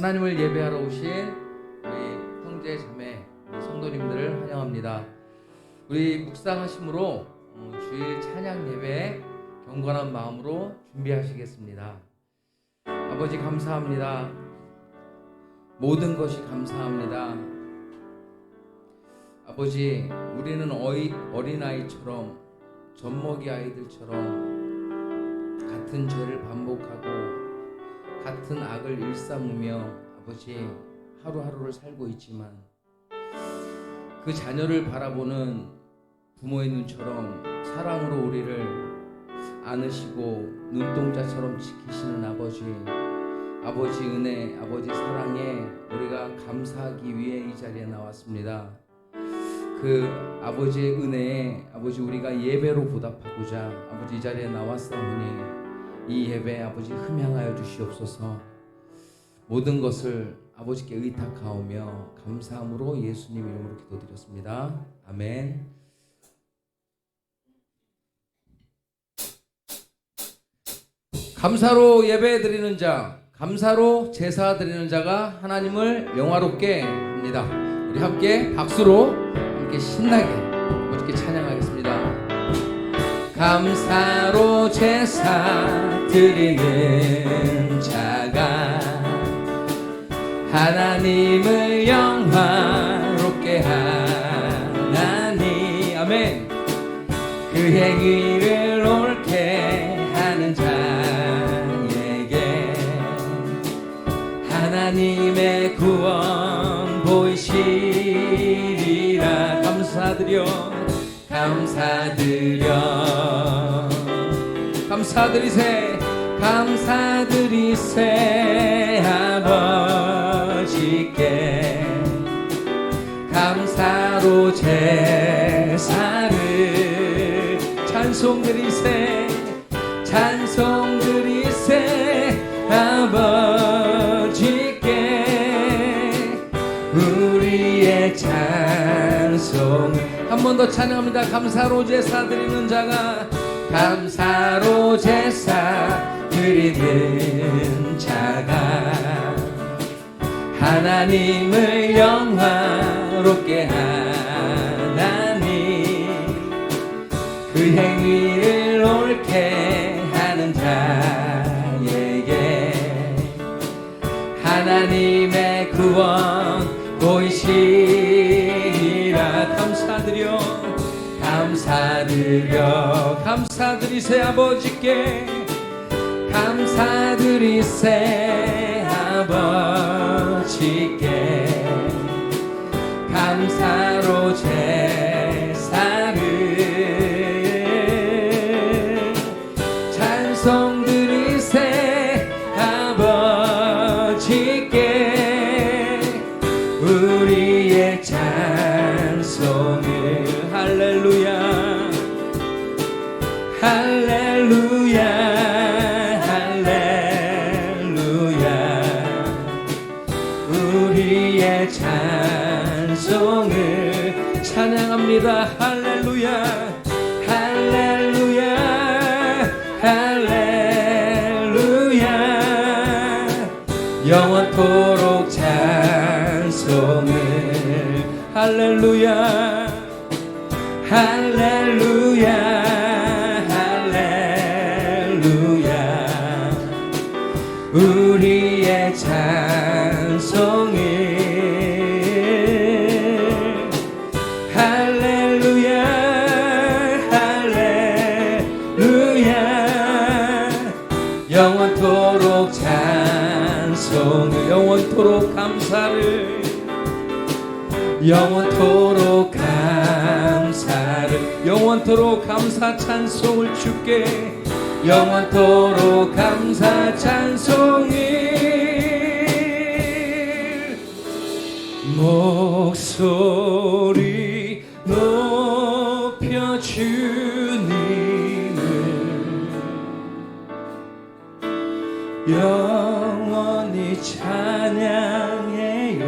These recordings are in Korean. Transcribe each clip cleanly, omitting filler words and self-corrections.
하나님을 예배하러 오신 우리 형제 자매 우리 성도님들을 환영합니다. 우리 묵상하심으로 주일 찬양 예배 경건한 마음으로 준비하시겠습니다. 아버지 감사합니다. 모든 것이 감사합니다. 아버지, 우리는 어린아이처럼 젖먹이 아이들처럼 같은 죄를 반복하고 같은 악을 일삼으며 아버지 하루하루를 살고 있지만 그 자녀를 바라보는 부모의 눈처럼 사랑으로 우리를 안으시고 눈동자처럼 지키시는 아버지 은혜, 아버지 사랑에 우리가 감사하기 위해 이 자리에 나왔습니다. 그 아버지의 은혜에 아버지 우리가 예배로 보답하고자 아버지 이 자리에 나왔사오니 이 예배 아버지 흠양하여 주시옵소서. 모든 것을 아버지께 의탁하오며 감사함으로 예수님 이름으로 기도드렸습니다. 아멘. 감사로 예배 드리는 자, 감사로 제사 드리는 자가 하나님을 영화롭게 합니다. 우리 함께 박수로 함께 신나게 어떻게 찬양하겠습니다. 감사로 제사 드리는 자가 하나님을 영화롭게 하나니 아멘. 그 행위를 옳게 하는 자에게 하나님의 구원 보이시리라. 감사드리세 아버지께 감사로 제사를 찬송드리세 아버지께 우리의 찬송 한 번 더 찬양합니다. 감사로 제사 드리는 자가 감사로 제사 드리는 자가 하나님을 영화롭게 하나니 그 행위를 옳게 하는 자에게 하나님의 구원 보이시리라. 감사드리세 아버지께 감사드리세 아버지께 감사로 제사를 찬송드리세 아버지께 우리의 찬송을 할렐루야 할렐루야 할렐루야 우리의 찬송을 찬양합니다. 할렐루야 할렐루야 할렐루야 영원토록 찬송을 할렐루야 할렐루야 우리의 찬송을 할렐루야 할렐루야 영원토록 찬송을 영원토록 감사를 영원토록 감사 찬송을 주께 영원토록 감사 찬송을 목소리 높여 주님을 영원히 찬양해요.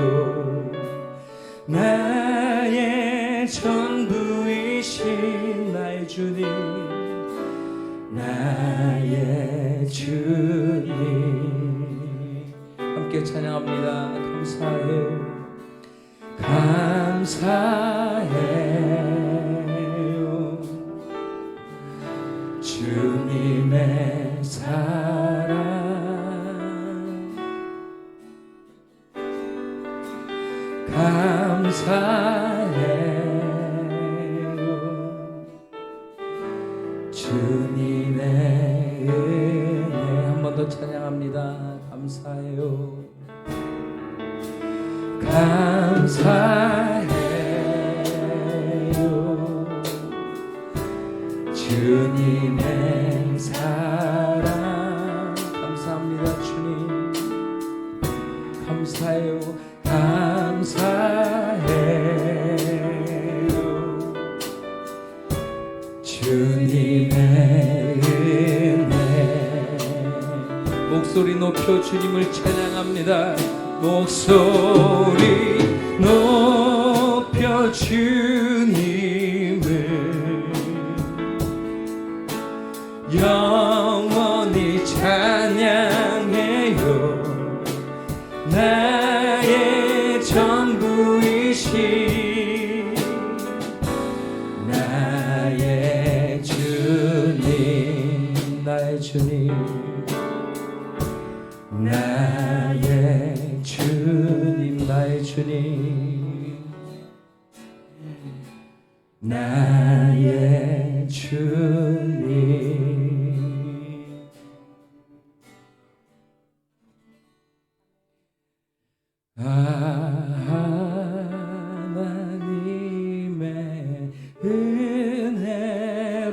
나의 전부이신 나의 주님 나의 주님 함께 함께 찬양합니다. 감사해요. 감사해요. 주님의 사랑 감사해요. 주님의 은혜 한 번 더 찬양합니다. 감사해요. 감사해요. 주님의 사랑 감사합니다. 주님 감사해요. 감사해요. 주님의 은혜 목소리 높여 주님을 찬양합니다. 목소리 높여 주님을 영원히 찬양해요. 나의 전부이신 나의 주님 나의 주님 나의 주님 나의 주님 나의 주님 하나님의 은혜로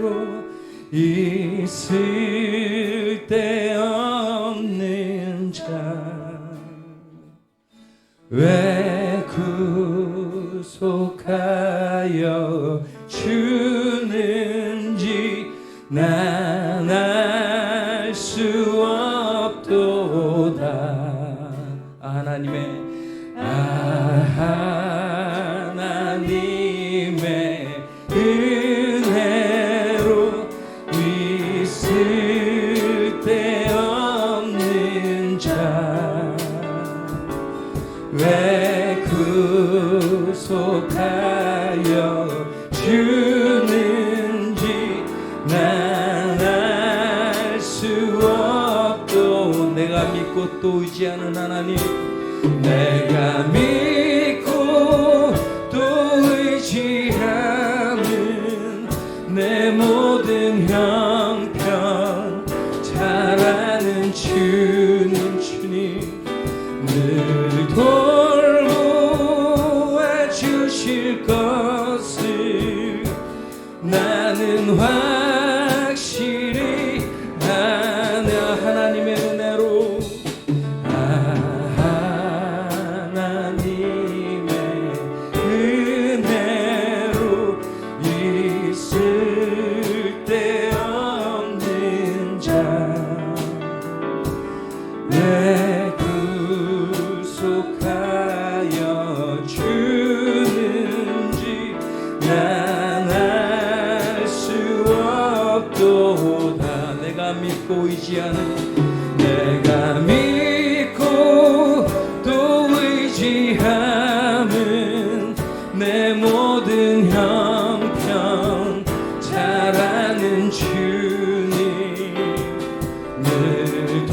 있을 때 없는 자 왜 구속하여 주는지 난 알 수 없도다. 하나님의 은혜로 있을 때 없는 자 왜 구속하여 주는지 난 알 수 없도. 내가 믿고 또 의지하는 하나님 내가 믿고 또 의지하는 내 모든 형편 잘 아는 주님 늘 돌보아 주실 것을 나는 확실히 아나. 하나님의 은혜로 하나님의 은혜로 있을 때 없는 자 내 구속하여 주는지 난 알 수 없도다. 내가 믿고 의지하는 내가 믿고 또 의지함은 내 모든 형편 잘 아는 주님 늘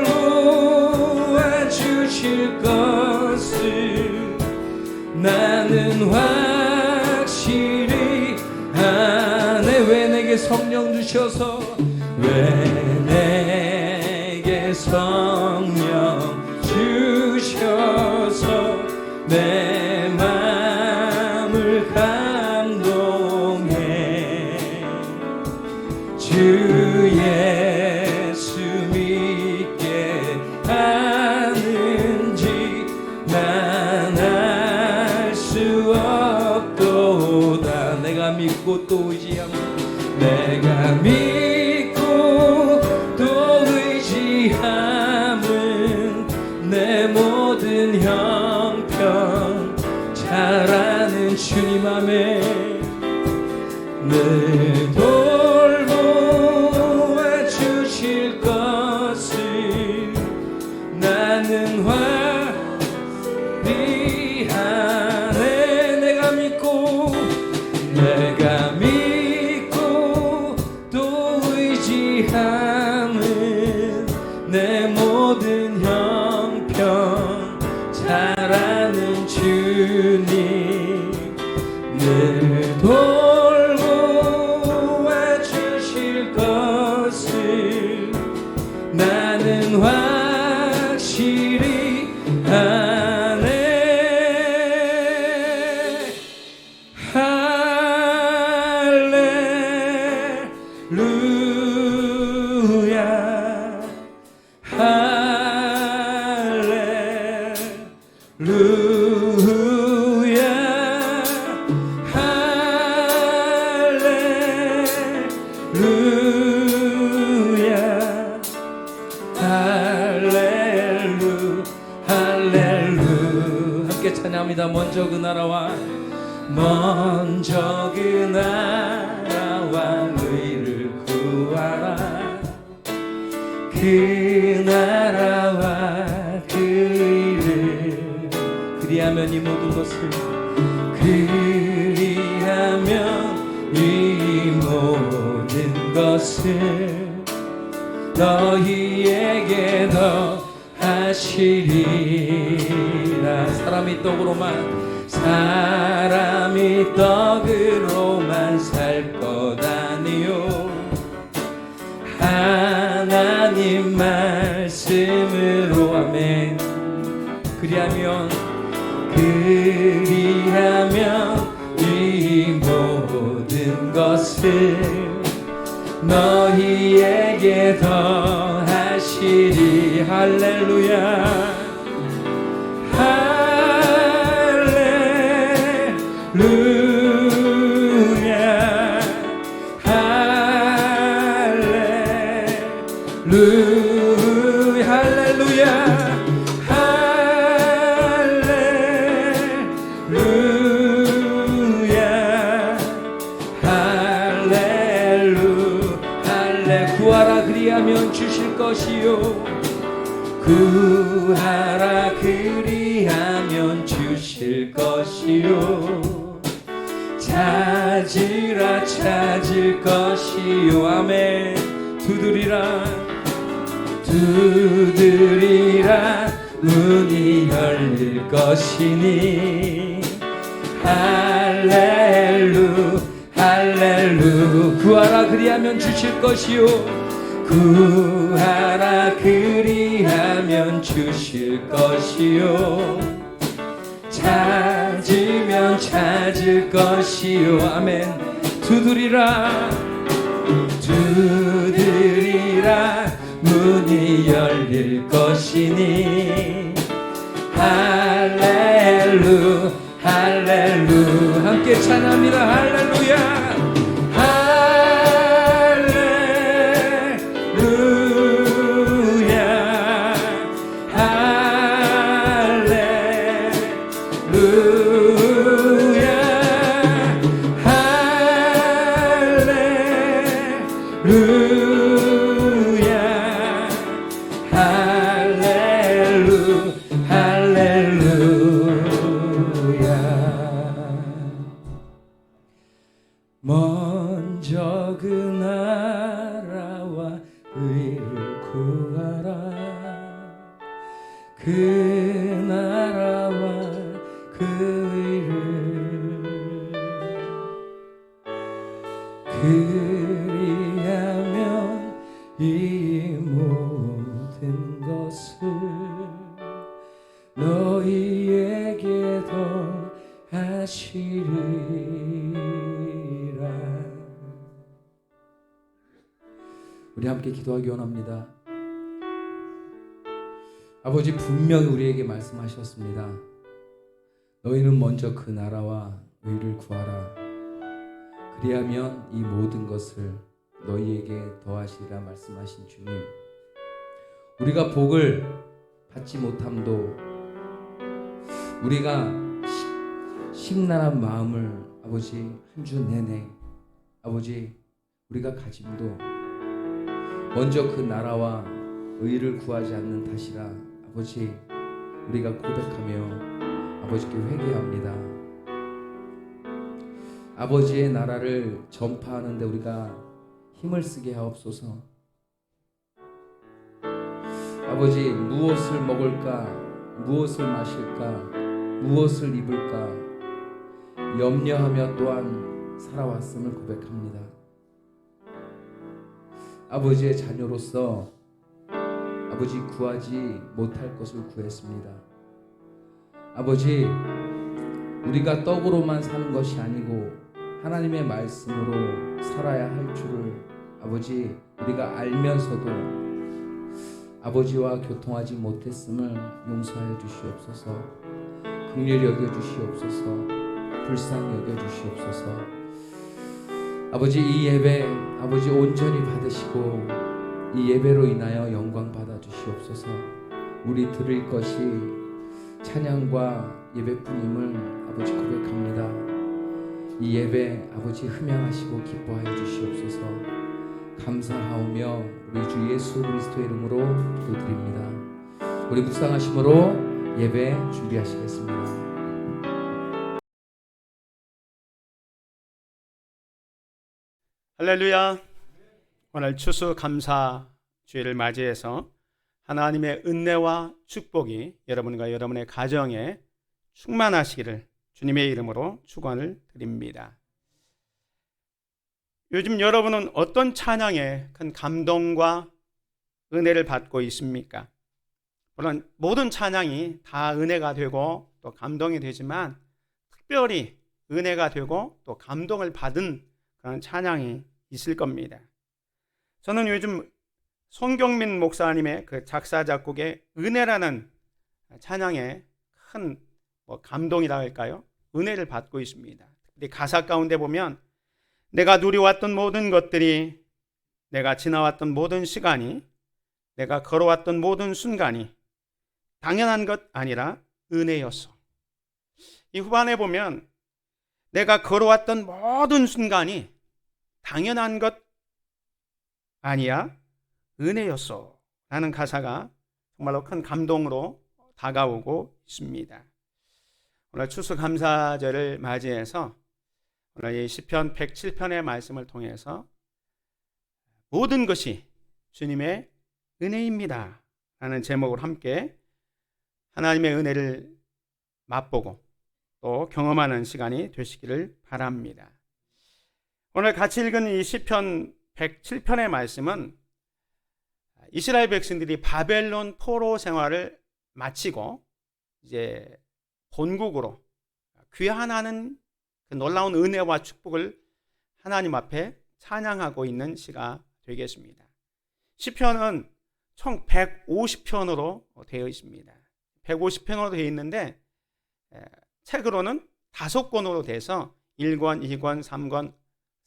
돌보아 주실 것을 나는 확실히 아네. 왜 내게 성령 주셔서 왜 내게 성령 주셔서 내 마음을 감동해 주 예수 믿게 하는지 난 알 수 없도다. 내가 믿고 또 의지하면 내가 믿고 또 의지함은 내 모든 형편 잘 아는 주님 아멘. 늘 돌보아 주실 것을 나는 나는 확실히 하네. 내가 믿고 또 의지하는 내 모든 형편 잘 아는 주님 늘 돌고 와주실 것을 나는 확실히 아네. 할렐루야 할렐루야 할렐루야 할렐루. 함께 찬양합니다. 먼저 그 나라와 의를 구하라. 그 나라와 그 의를 그리하면 이 모든 것을 너희에게 더하시리라. 사람이 떡으로만 살 것 아니요 하나님 말씀으로. 아멘. 그리하면 이 모든 것을 너희에게 더하시리. 할렐루야 할렐루야 할렐루야 할렐루야 구하라 그리하면 주실 것이요 구하라 그리하면 주실 것이요 찾으라 찾을 것이요. 아멘. 두드리라 문이 열릴 것이니. 할렐루 구하라 그리하면 주실 것이요 구하라 그리하면 주실 것이요 찾으면 찾을 것이요. 아멘. 두드리라 문이 열릴 것이니. 할렐루 함께 찬양합니다. 할렐루야 먼저 그 나라와 의를 구하라. 그 나라와 그 의를 그리하면 이 모든 것을 너희에게 더하시리라. 우리 함께 기도하기 원합니다. 아버지, 분명히 우리에게 말씀하셨습니다. 너희는 먼저 그 나라와 의를 구하라. 그리하면 이 모든 것을 너희에게 더하시리라 말씀하신 주님, 우리가 복을 받지 못함도 우리가 심란한 마음을 아버지 한 주 내내 아버지 우리가 가짐도 먼저 그 나라와 의를 구하지 않는 탓이라 아버지 우리가 고백하며 아버지께 회개합니다. 아버지의 나라를 전파하는 데 우리가 힘을 쓰게 하옵소서. 아버지 무엇을 먹을까, 무엇을 마실까, 무엇을 입을까 염려하며 또한 살아왔음을 고백합니다. 아버지의 자녀로서 아버지 구하지 못할 것을 구했습니다. 아버지 우리가 떡으로만 사는 것이 아니고 하나님의 말씀으로 살아야 할 줄을 아버지 우리가 알면서도 아버지와 교통하지 못했음을 용서하여 주시옵소서. 긍휼히 여겨 주시옵소서. 불쌍히 여겨 주시옵소서. 아버지 이 예배 아버지 온전히 받으시고 이 예배로 인하여 영광 받아 주시옵소서. 우리 들을 것이 찬양과 예배뿐임을 아버지 고백합니다. 이 예배 아버지 흠양하시고 기뻐하여 주시옵소서. 감사하오며 우리 주 예수 그리스도의 이름으로 기도드립니다. 우리 묵상하심으로 예배 준비하시겠습니다. 할렐루야. 오늘 추수감사 주일을 맞이해서 하나님의 은혜와 축복이 여러분과 여러분의 가정에 충만하시기를 주님의 이름으로 축원을 드립니다. 요즘 여러분은 어떤 찬양에 큰 감동과 은혜를 받고 있습니까? 물론 모든 찬양이 다 은혜가 되고 또 감동이 되지만 특별히 은혜가 되고 또 감동을 받은 그런 찬양이 있을 겁니다. 저는 요즘 손경민 목사님의 그 작사 작곡의 은혜라는 찬양에 큰 감동이라 할까요? 은혜를 받고 있습니다. 가사 가운데 보면 내가 누려왔던 모든 것들이, 내가 지나왔던 모든 시간이, 내가 걸어왔던 모든 순간이 당연한 것 아니라 은혜였어. 이 후반에 보면 내가 걸어왔던 모든 순간이 당연한 것 아니야 은혜였어 라는 가사가 정말로 큰 감동으로 다가오고 있습니다. 오늘 추수감사절을 맞이해서 오늘 이 시편 107편의 말씀을 통해서 모든 것이 주님의 은혜입니다 라는 제목으로 함께 하나님의 은혜를 맛보고 또 경험하는 시간이 되시기를 바랍니다. 오늘 같이 읽은 이 시편 107편의 말씀은 이스라엘 백성들이 바벨론 포로 생활을 마치고 이제 본국으로 귀환하는 그 놀라운 은혜와 축복을 하나님 앞에 찬양하고 있는 시가 되겠습니다. 시편은 총 150편으로 되어 있습니다. 150편으로 되어 있는데 책으로는 5권으로 돼서 1권, 2권, 3권,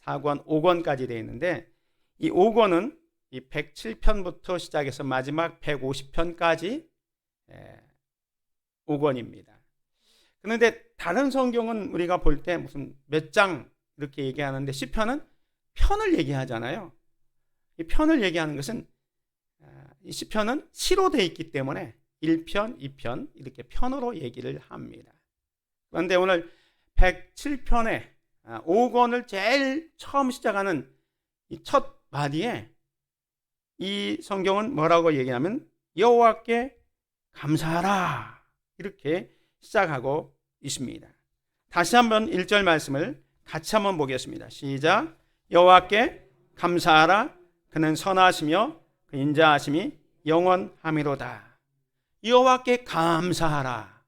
4권, 5권까지 되어 있는데 이 5권은 이 107편부터 시작해서 마지막 150편까지 5권입니다. 그런데 다른 성경은 우리가 볼 때 무슨 몇 장 이렇게 얘기하는데 시편은 편을 얘기하잖아요. 이 편을 얘기하는 것은 이 시편은 시로 되어 있기 때문에 1편, 2편 이렇게 편으로 얘기를 합니다. 그런데 오늘 107편의 5권을 제일 처음 시작하는 이 첫 마디에 이 성경은 뭐라고 얘기하면 여호와께 감사하라 이렇게 시작하고 있습니다. 다시 한번 1절 말씀을 같이 한번 보겠습니다. 시작. 여호와께 감사하라. 그는 선하시며 그 인자하심이 영원하미로다. 여호와께 감사하라.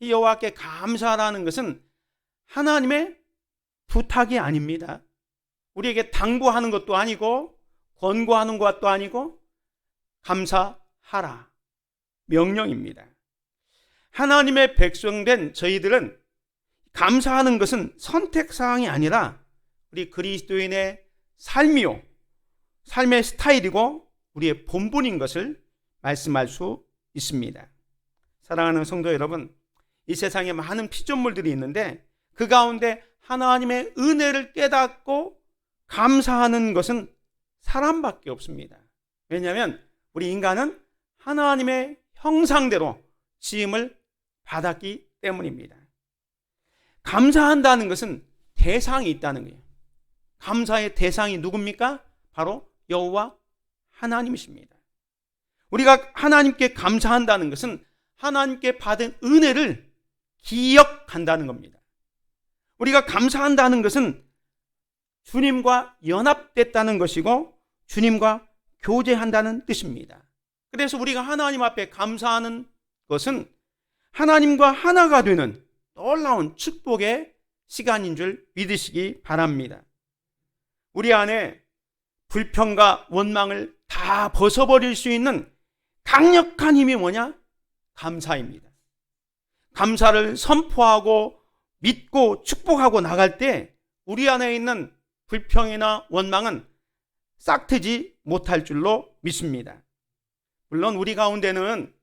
이 여호와께 감사하라는 것은 하나님의 부탁이 아닙니다. 우리에게 당부하는 것도 아니고 권고하는 것도 아니고 감사하라. 명령입니다. 하나님의 백성된 저희들은 감사하는 것은 선택사항이 아니라 우리 그리스도인의 삶이요, 삶의 스타일이고 우리의 본분인 것을 말씀할 수 있습니다. 사랑하는 성도 여러분, 이 세상에 많은 피조물들이 있는데 그 가운데 하나님의 은혜를 깨닫고 감사하는 것은 사람밖에 없습니다. 왜냐하면 우리 인간은 하나님의 형상대로 지음을 받았기 때문입니다. 감사한다는 것은 대상이 있다는 거예요. 감사의 대상이 누굽니까? 바로 여호와 하나님이십니다. 우리가 하나님께 감사한다는 것은 하나님께 받은 은혜를 기억한다는 겁니다. 우리가 감사한다는 것은 주님과 연합됐다는 것이고 주님과 교제한다는 뜻입니다. 그래서 우리가 하나님 앞에 감사하는 것은 하나님과 하나가 되는 놀라운 축복의 시간인 줄 믿으시기 바랍니다. 우리 안에 불평과 원망을 다 벗어버릴 수 있는 강력한 힘이 뭐냐? 감사입니다. 감사를 선포하고 믿고 축복하고 나갈 때 우리 안에 있는 불평이나 원망은 싹트지 못할 줄로 믿습니다. 물론 우리 가운데는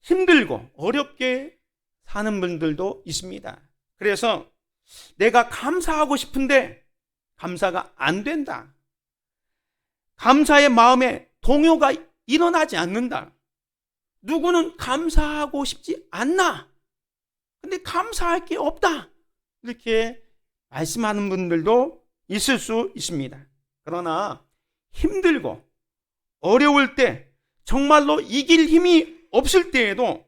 힘들고 어렵게 사는 분들도 있습니다. 그래서 내가 감사하고 싶은데 감사가 안 된다. 감사의 마음에 동요가 일어나지 않는다. 누구는 감사하고 싶지 않나? 근데 감사할 게 없다. 이렇게 말씀하는 분들도 있을 수 있습니다. 그러나 힘들고 어려울 때 정말로 이길 힘이 없을 때에도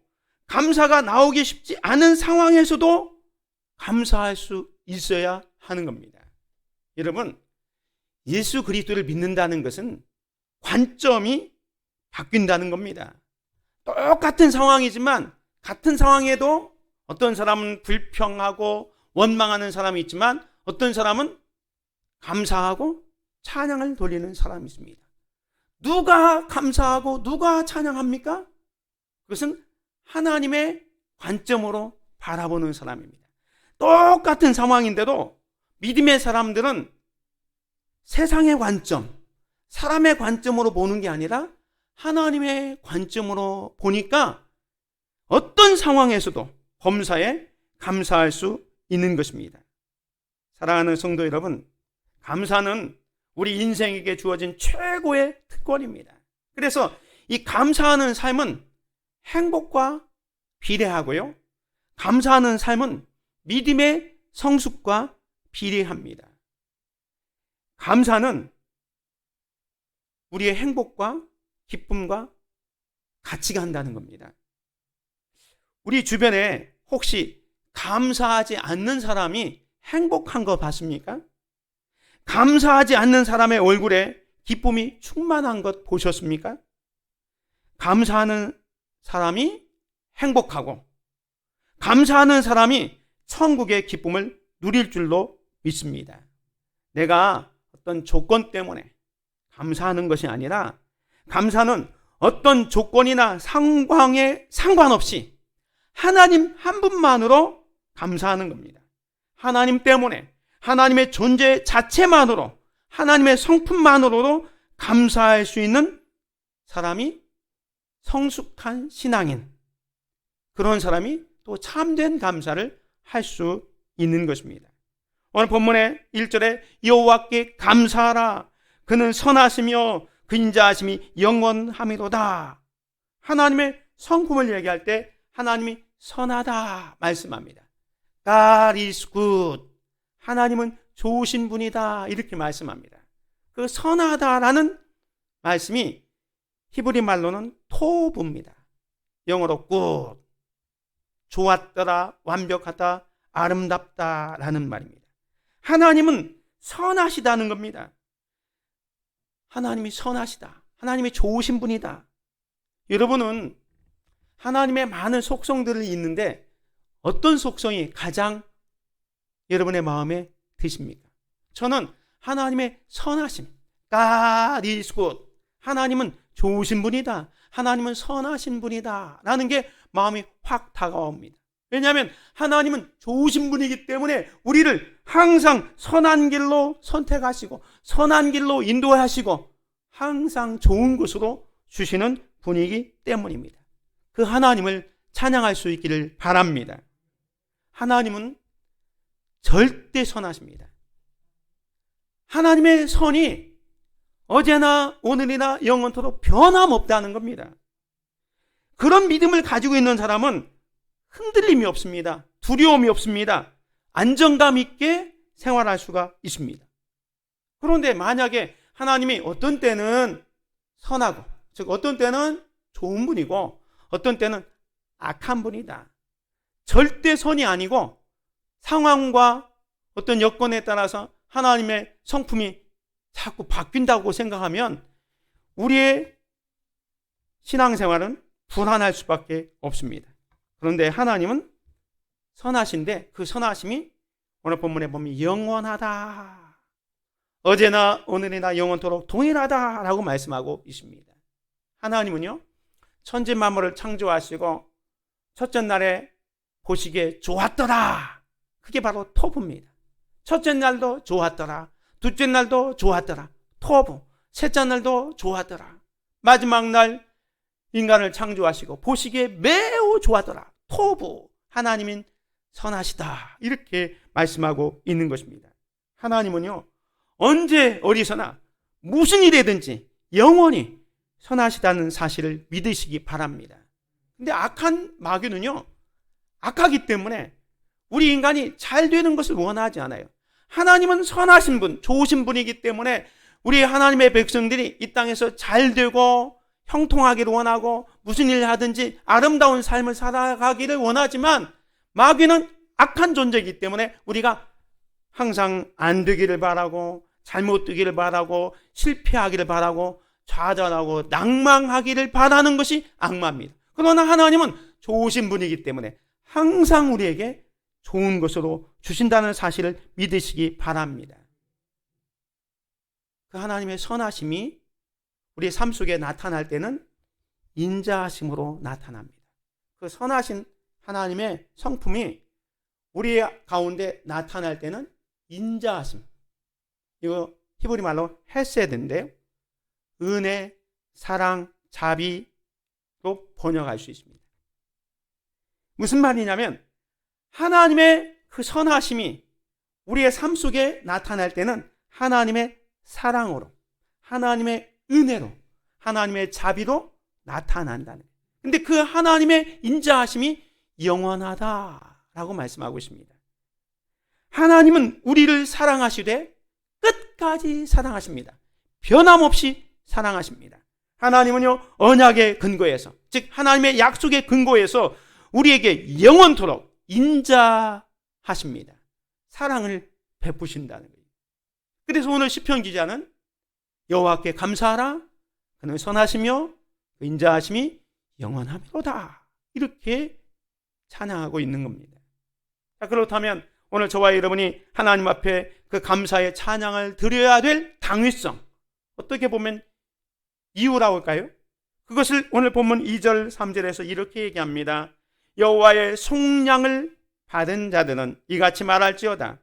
감사가 나오기 쉽지 않은 상황에서도 감사할 수 있어야 하는 겁니다. 여러분, 예수 그리스도를 믿는다는 것은 관점이 바뀐다는 겁니다. 똑같은 상황이지만 같은 상황에도 어떤 사람은 불평하고 원망하는 사람이 있지만 어떤 사람은 감사하고 찬양을 돌리는 사람이 있습니다. 누가 감사하고 누가 찬양합니까? 그것은 하나님의 관점으로 바라보는 사람입니다. 똑같은 상황인데도 믿음의 사람들은 세상의 관점, 사람의 관점으로 보는 게 아니라 하나님의 관점으로 보니까 어떤 상황에서도 범사에 감사할 수 있는 것입니다. 사랑하는 성도 여러분, 감사는 우리 인생에게 주어진 최고의 특권입니다. 그래서 이 감사하는 삶은 행복과 비례하고요. 감사하는 삶은 믿음의 성숙과 비례합니다. 감사는 우리의 행복과 기쁨과 같이 간다는 겁니다. 우리 주변에 혹시 감사하지 않는 사람이 행복한 거 봤습니까? 감사하지 않는 사람의 얼굴에 기쁨이 충만한 것 보셨습니까? 감사하는 사람이 행복하고 감사하는 사람이 천국의 기쁨을 누릴 줄로 믿습니다. 내가 어떤 조건 때문에 감사하는 것이 아니라 감사는 어떤 조건이나 상황에 상관없이 하나님 한 분만으로 감사하는 겁니다. 하나님 때문에 하나님의 존재 자체만으로 하나님의 성품만으로도 감사할 수 있는 사람이 성숙한 신앙인, 그런 사람이 또 참된 감사를 할 수 있는 것입니다. 오늘 본문의 1절에 여호와께 감사하라. 그는 선하시며 그 인자하심이 영원함이로다. 하나님의 성품을 얘기할 때 하나님이 선하다 말씀합니다. God is good. 하나님은 좋으신 분이다. 이렇게 말씀합니다. 그 선하다라는 말씀이 히브리 말로는 토브입니다. 영어로 good. 좋았더라, 완벽하다, 아름답다라는 말입니다. 하나님은 선하시다는 겁니다. 하나님이 선하시다. 하나님이 좋으신 분이다. 여러분은 하나님의 많은 속성들이 있는데 어떤 속성이 가장 여러분의 마음에 드십니까? 저는 하나님의 선하심, God is good. 하나님은 좋으신 분이다. 하나님은 선하신 분이다. 라는 게 마음이 확 다가옵니다. 왜냐하면 하나님은 좋으신 분이기 때문에 우리를 항상 선한 길로 선택하시고 선한 길로 인도하시고 항상 좋은 것으로 주시는 분이기 때문입니다. 그 하나님을 찬양할 수 있기를 바랍니다. 하나님은 절대 선하십니다. 하나님의 선이 어제나 오늘이나 영원토록 변함없다는 겁니다. 그런 믿음을 가지고 있는 사람은 흔들림이 없습니다. 두려움이 없습니다. 안정감 있게 생활할 수가 있습니다. 그런데 만약에 하나님이 어떤 때는 선하고, 즉 어떤 때는 좋은 분이고 어떤 때는 악한 분이다, 절대 선이 아니고 상황과 어떤 여건에 따라서 하나님의 성품이 자꾸 바뀐다고 생각하면 우리의 신앙생활은 불안할 수밖에 없습니다. 그런데 하나님은 선하신데 그 선하심이 오늘 본문에 보면 영원하다, 어제나 오늘이나 영원토록 동일하다 라고 말씀하고 있습니다. 하나님은요, 천지 만물을 창조하시고 첫째 날에 보시기에 좋았더라, 그게 바로 토부입니다. 첫째 날도 좋았더라, 둘째 날도 좋았더라, 토부. 셋째 날도 좋았더라, 마지막 날 인간을 창조하시고 보시기에 매우 좋았더라, 토부. 하나님은 선하시다, 이렇게 말씀하고 있는 것입니다. 하나님은요, 언제 어디서나 무슨 일이든지 영원히 선하시다는 사실을 믿으시기 바랍니다. 근데 악한 마귀는요, 악하기 때문에 우리 인간이 잘 되는 것을 원하지 않아요. 하나님은 선하신 분, 좋으신 분이기 때문에 우리 하나님의 백성들이 이 땅에서 잘 되고 형통하기를 원하고 무슨 일을 하든지 아름다운 삶을 살아가기를 원하지만, 마귀는 악한 존재이기 때문에 우리가 항상 안 되기를 바라고 잘못되기를 바라고 실패하기를 바라고 좌절하고 낭망하기를 바라는 것이 악마입니다. 그러나 하나님은 좋으신 분이기 때문에 항상 우리에게 좋은 것으로 주신다는 사실을 믿으시기 바랍니다. 그 하나님의 선하심이 우리의 삶 속에 나타날 때는 인자하심으로 나타납니다. 그 선하신 하나님의 성품이 우리 가운데 나타날 때는 인자하심, 이거 히브리 말로 헤세드인데요, 은혜, 사랑, 자비로 번역할 수 있습니다. 무슨 말이냐면 하나님의 그 선하심이 우리의 삶 속에 나타날 때는 하나님의 사랑으로, 하나님의 은혜로, 하나님의 자비로 나타난다는 거예요. 근데 그 하나님의 인자하심이 영원하다라고 말씀하고 있습니다. 하나님은 우리를 사랑하시되 끝까지 사랑하십니다. 변함없이 사랑하십니다. 하나님은요, 언약의 근거에서, 즉 하나님의 약속의 근거에서 우리에게 영원토록 인자하십니다. 사랑을 베푸신다는 거예요. 그래서 오늘 시편 기자는 여호와께 감사하라, 그는 선하시며 그 인자하심이 영원하미로다, 이렇게 찬양하고 있는 겁니다. 자, 그렇다면 오늘 저와 여러분이 하나님 앞에 그 감사의 찬양을 드려야 될 당위성, 어떻게 보면 이유라고 할까요? 그것을 오늘 본문 2절 3절에서 이렇게 얘기합니다. 여호와의 속량을 받은 자들은 이같이 말할지어다.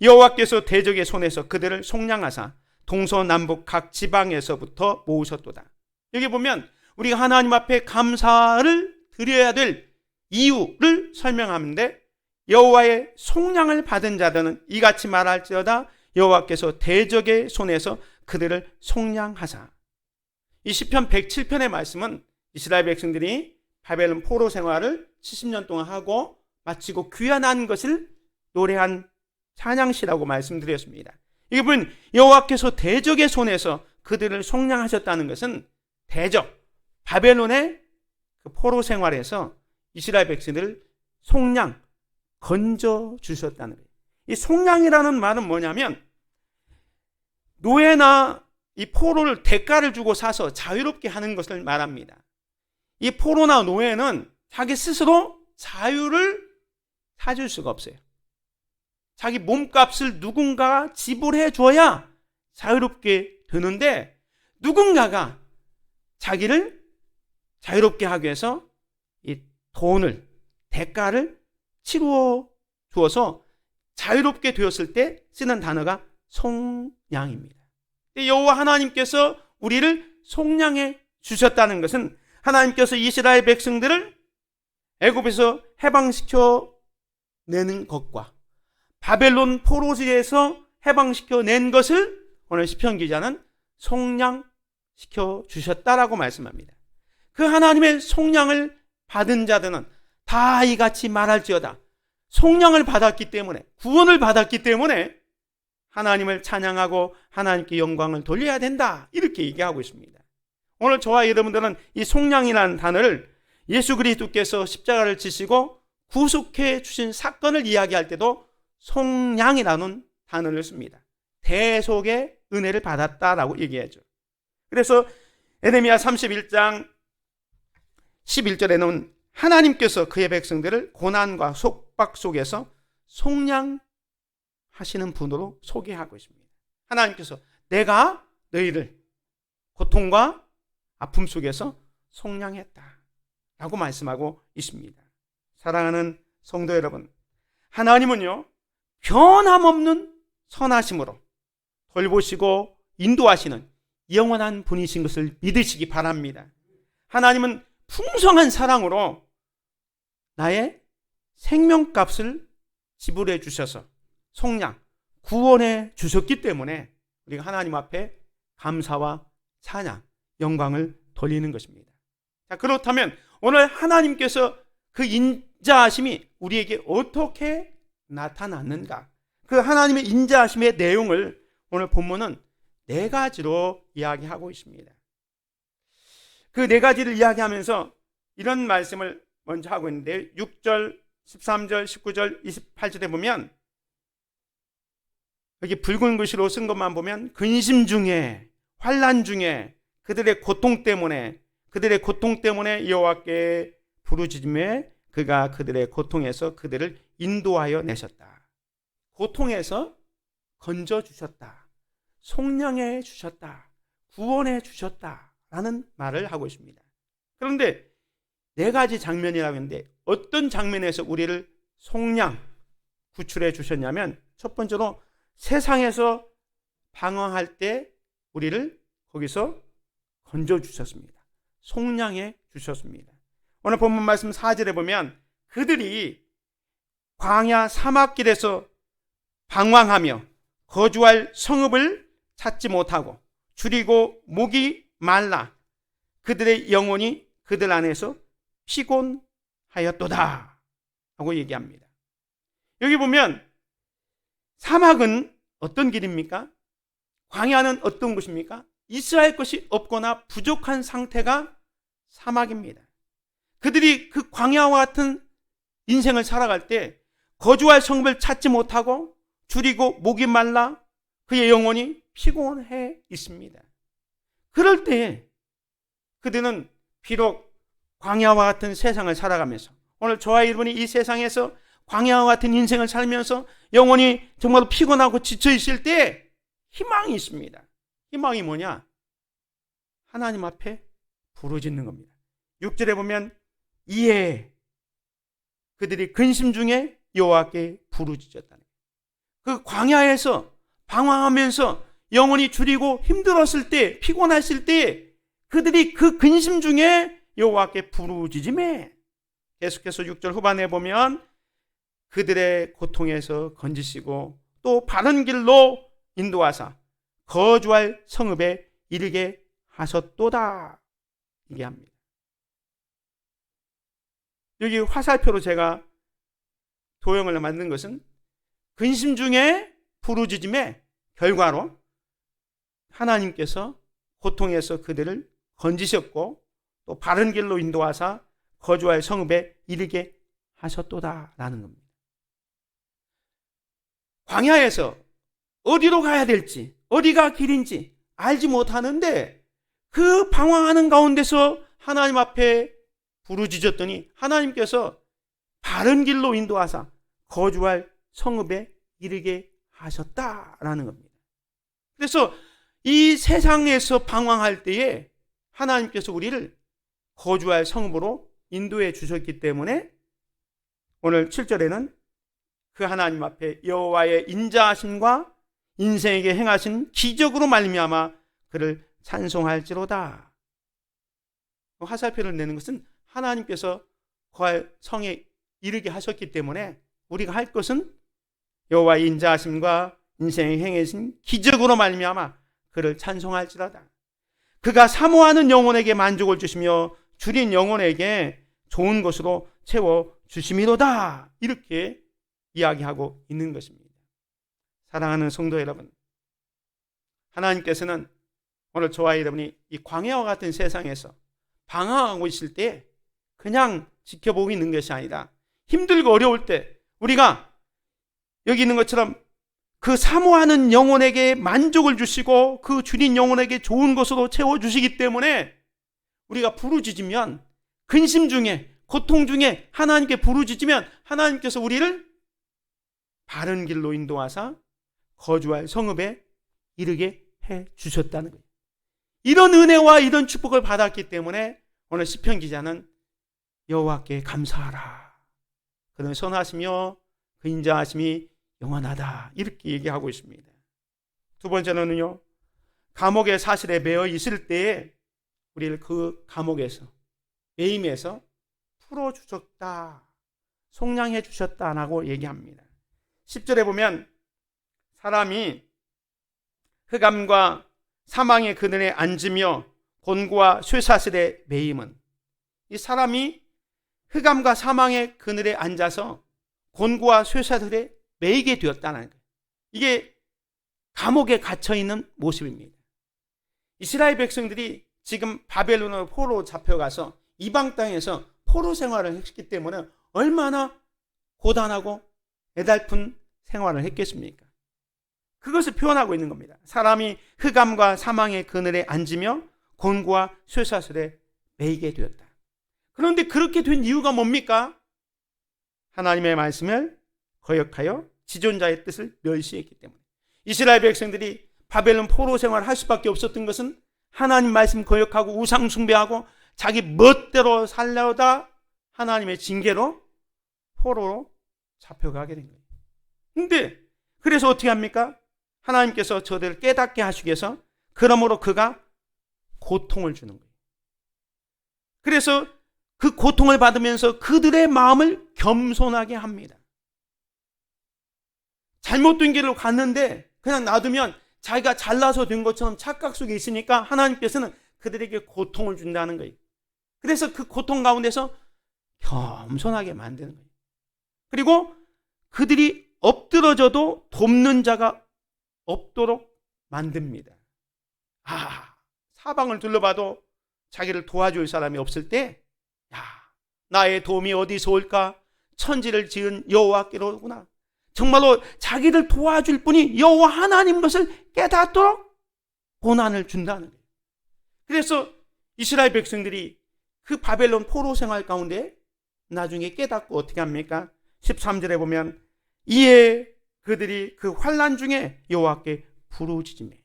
여호와께서 대적의 손에서 그들을 속량하사 동서남북 각 지방에서부터 모으셨도다. 여기 보면 우리가 하나님 앞에 감사를 드려야 될 이유를 설명하는데, 여호와의 속량을 받은 자들은 이같이 말할지어다. 여호와께서 대적의 손에서 그들을 속량하사. 이 시편 107편의 말씀은 이스라엘 백성들이 바벨론 포로 생활을 70년 동안 하고 마치고 귀환한 것을 노래한 찬양시라고 말씀드렸습니다. 이게 보면 여호와께서 대적의 손에서 그들을 속량하셨다는 것은 대적, 바벨론의 그 포로 생활에서 이스라엘 백성들을 속량, 건져 주셨다는 거예요. 이 속량이라는 말은 뭐냐면 노예나 이 포로를 대가를 주고 사서 자유롭게 하는 것을 말합니다. 이 포로나 노예는 자기 스스로 자유를 사줄 수가 없어요. 자기 몸값을 누군가가 지불해 줘야 자유롭게 되는데, 누군가가 자기를 자유롭게 하기 위해서 이 돈을, 대가를 치루어 주어서 자유롭게 되었을 때 쓰는 단어가 속량입니다. 여호와 하나님께서 우리를 속량해 주셨다는 것은 하나님께서 이스라엘 백성들을 애굽에서 해방시켜 내는 것과 바벨론 포로지에서 해방시켜 낸 것을 오늘 시편 기자는 속량시켜 주셨다라고 말씀합니다. 그 하나님의 속량을 받은 자들은 다 이같이 말할지어다. 속량을 받았기 때문에, 구원을 받았기 때문에 하나님을 찬양하고 하나님께 영광을 돌려야 된다, 이렇게 얘기하고 있습니다. 오늘 저와 여러분들은 이 속량이라는 단어를 예수 그리스도께서 십자가를 지시고 구속해 주신 사건을 이야기할 때도 속량이라는 단어를 씁니다. 대속의 은혜를 받았다라고 얘기하죠. 그래서 에레미야 31장 11절에는 하나님께서 그의 백성들을 고난과 속박 속에서 속량하시는 분으로 소개하고 있습니다. 하나님께서 내가 너희를 고통과 아픔 속에서 속량했다 라고 말씀하고 있습니다. 사랑하는 성도 여러분, 하나님은요 변함없는 선하심으로 돌보시고 인도하시는 영원한 분이신 것을 믿으시기 바랍니다. 하나님은 풍성한 사랑으로 나의 생명값을 지불해 주셔서 속량, 구원해 주셨기 때문에 우리가 하나님 앞에 감사와 찬양, 영광을 돌리는 것입니다. 자, 그렇다면 오늘 하나님께서 그 인자하심이 우리에게 어떻게 나타났는가? 그 하나님의 인자하심의 내용을 오늘 본문은 4가지로 이야기하고 있습니다. 그 4가지를 이야기하면서 이런 말씀을 먼저 하고 있는데 6절, 13절, 19절, 28절에 보면 여기 붉은 글씨로 쓴 것만 보면 근심 중에, 환난 중에, 그들의 고통 때문에 여호와께 부르짖음에 그가 그들의 고통에서 그들을 인도하여 내셨다. 고통에서 건져주셨다. 속량해 주셨다. 구원해 주셨다라는 말을 하고 있습니다. 그런데 4가지 장면이라고 했는데 어떤 장면에서 우리를 속량, 구출해 주셨냐면 첫 번째로 세상에서 방황할 때 우리를 거기서 건져주셨습니다. 속량해 주셨습니다. 오늘 본문 말씀 4절에 보면 그들이 광야 사막길에서 방황하며 거주할 성읍을 찾지 못하고 줄이고 목이 말라 그들의 영혼이 그들 안에서 피곤하였도다 하고 얘기합니다. 여기 보면 사막은 어떤 길입니까? 광야는 어떤 곳입니까? 있어야 것이 없거나 부족한 상태가 사막입니다. 그들이 그 광야와 같은 인생을 살아갈 때 거주할 성읍을 찾지 못하고 줄이고 목이 말라 그의 영혼이 피곤해 있습니다. 그럴 때 그들은 비록 광야와 같은 세상을 살아가면서 오늘 저와 여러분이 이 세상에서 광야와 같은 인생을 살면서 영혼이 정말 피곤하고 지쳐 있을 때 희망이 있습니다. 희망이 뭐냐? 하나님 앞에 부르짖는 겁니다. 6절에 보면 이에 그들이 근심 중에 여호와께 부르짖었다는 그 광야에서 방황하면서 영혼이 줄이고 힘들었을 때 피곤했을 때 그들이 그 근심 중에 여호와께 부르짖음에 계속해서 6절 후반에 보면 그들의 고통에서 건지시고 또 바른 길로 인도하사 거주할 성읍에 이르게 하셨도다 얘기합니다. 여기 화살표로 제가 도형을 만든 것은 근심 중에 부르짖음의 결과로 하나님께서 고통에서 그들을 건지셨고 또 바른 길로 인도하사 거주할 성읍에 이르게 하셨도다라는 겁니다. 광야에서 어디로 가야 될지 어디가 길인지 알지 못하는데 그 방황하는 가운데서 하나님 앞에 부르짖었더니 하나님께서 바른 길로 인도하사 거주할 성읍에 이르게 하셨다라는 겁니다. 그래서 이 세상에서 방황할 때에 하나님께서 우리를 거주할 성읍으로 인도해 주셨기 때문에 오늘 7절에는 그 하나님 앞에 여호와의 인자하심과 인생에게 행하신 기적으로 말미암아 그를 찬송할지로다. 화살표를 내는 것은 하나님께서 거할 성에 이르게 하셨기 때문에 우리가 할 것은 여호와의 인자하심과 인생에 행하신 기적으로 말미암아 그를 찬송할지로다. 그가 사모하는 영혼에게 만족을 주시며 줄인 영혼에게 좋은 것으로 채워 주심이로다. 이렇게 이야기하고 있는 것입니다. 사랑하는 성도 여러분, 하나님께서는 오늘 저와 여러분이 이 광야와 같은 세상에서 방황하고 있을 때 그냥 지켜보고 있는 것이 아니라 힘들고 어려울 때 우리가 여기 있는 것처럼 그 사모하는 영혼에게 만족을 주시고 그 줄인 영혼에게 좋은 것으로 채워주시기 때문에 우리가 부르짖으면, 근심 중에 고통 중에 하나님께 부르짖으면 하나님께서 우리를 바른 길로 인도하사 거주할 성읍에 이르게 해 주셨다는 거예요. 이런 은혜와 이런 축복을 받았기 때문에 오늘 시편 기자는 여호와께 감사하라, 그는 선하시며 그 인자하심이 영원하다, 이렇게 얘기하고 있습니다. 두 번째는요, 감옥의 사실에 매여 있을 때에 우리를 그 감옥에서, 매임에서 풀어주셨다, 속량해 주셨다라고 얘기합니다. 10절에 보면 사람이 흑암과 사망의 그늘에 앉으며 곤고와 쇠사슬에 매임은, 이 사람이 흑암과 사망의 그늘에 앉아서 곤고와 쇠사슬에 매이게 되었다는 거예요. 이게 감옥에 갇혀있는 모습입니다. 이스라엘 백성들이 지금 바벨론으로 포로로 잡혀가서 이방 땅에서 포로 생활을 했기 때문에 얼마나 고단하고 애달픈 생활을 했겠습니까? 그것을 표현하고 있는 겁니다. 사람이 흑암과 사망의 그늘에 앉으며 곤고와 쇠사슬에 매이게 되었다. 그런데 그렇게 된 이유가 뭡니까? 하나님의 말씀을 거역하여 지존자의 뜻을 멸시했기 때문에. 이스라엘 백성들이 바벨론 포로 생활을 할 수밖에 없었던 것은 하나님 말씀 거역하고 우상 숭배하고 자기 멋대로 살려다 하나님의 징계로 포로로 잡혀가게 된 거예요. 근데 그래서 어떻게 합니까? 하나님께서 저들을 깨닫게 하시기 위해서 그러므로 그가 고통을 주는 거예요. 그래서 그 고통을 받으면서 그들의 마음을 겸손하게 합니다. 잘못된 길로 갔는데 그냥 놔두면 자기가 잘나서 된 것처럼 착각 속에 있으니까 하나님께서는 그들에게 고통을 준다는 거예요. 그래서 그 고통 가운데서 겸손하게 만드는 거예요. 그리고 그들이 엎드러져도 돕는 자가 없도록 만듭니다. 사방을 둘러봐도 자기를 도와줄 사람이 없을 때, 나의 도움이 어디서 올까? 천지를 지은 여호와께로구나. 정말로 자기를 도와줄 분이 여호와 하나님 것을 깨닫도록 고난을 준다는 거예요. 그래서 이스라엘 백성들이 그 바벨론 포로 생활 가운데 나중에 깨닫고 어떻게 합니까? 13절에 보면 이에 그들이 그 환난 중에 여호와께 부르짖으며,